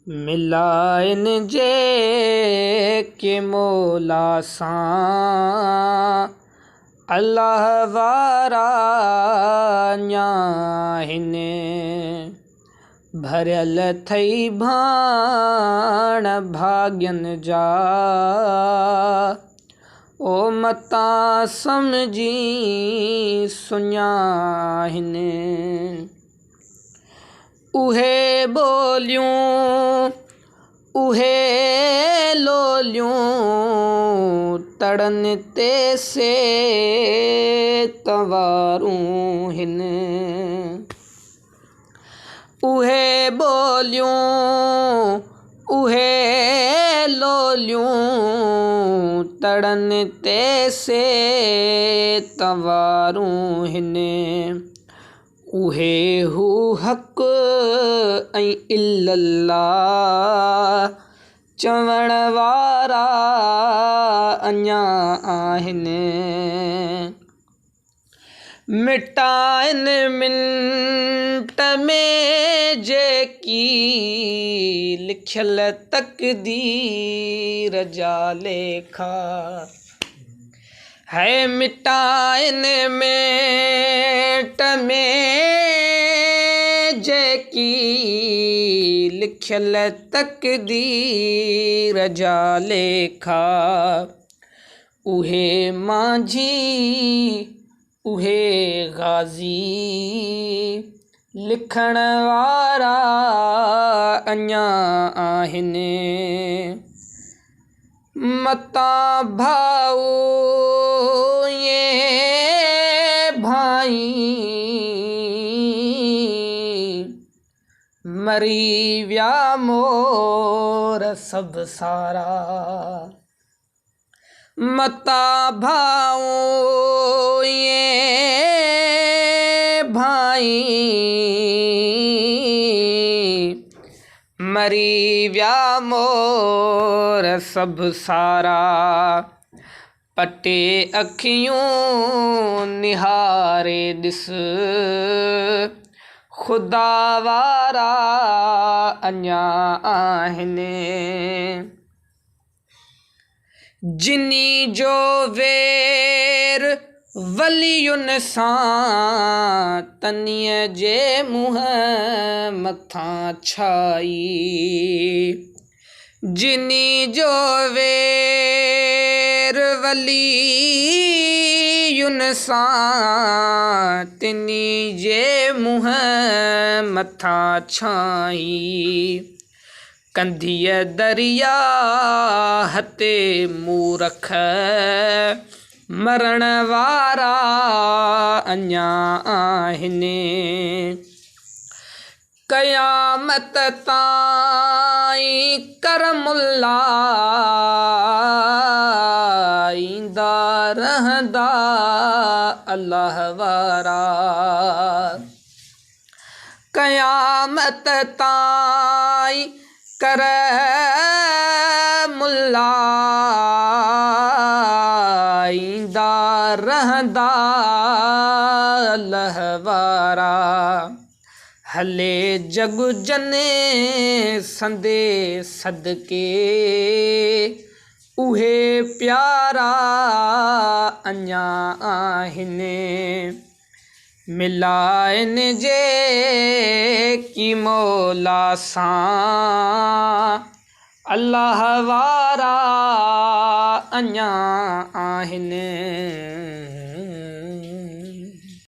मिलाइन जे के मौला सां अल्लाह वारा आहिनि। भरियल थई भाण भाग्यनि जा ओ मता समझी सुञाहिनि। उहे ॿोलियूं उहे लोलियूं तड़नि ते से तवारूं हिनि। उहे ॿोलियूं उहे लोलियूं तड़नि ते से तवारूं हिनि। उहे हू हक़ ऐं इल्लल्लाह चवण वारा अञा आहिनि। मिटाइन मिंट में जेकी लिखियल तक़दीर जा लेखा है। मिटाइन मिंट में जेकी लिखियल तक़दीर जा लेखा उहे माझी उहे गाज़ी लिखण वारा अञा आहिनि। मता भाऊ ये भाई मरी विया मोर सब सारा। मता भाऊ ये भाई मरी विया मोर सब सारा। पटे अखियूं निहारे ॾिस ख़ुदा वारा अञा आहिनि। जिनी जो वेर वलियुनि सां तनीअ जे मुंहं मथां छाई। जिनी जो वेर वलियुनि सां तिनी जे मुंहं मथां छाई। कंधीअ दरिया हते मुंहुं रख मरण वारा अञा आहिनि। क़यामत ताईं करमुल्ला ईंदा रहंदा अल्लाह वारा। क़यामत ताईं करमुल्ला ईंदा रहंदा अल्लाह वारा। हले जग जने संदे सदके उहे प्यारा अञा आहिनि। मिलाइन जे की मौला सां अल्लाह वारा अञा आहिनि।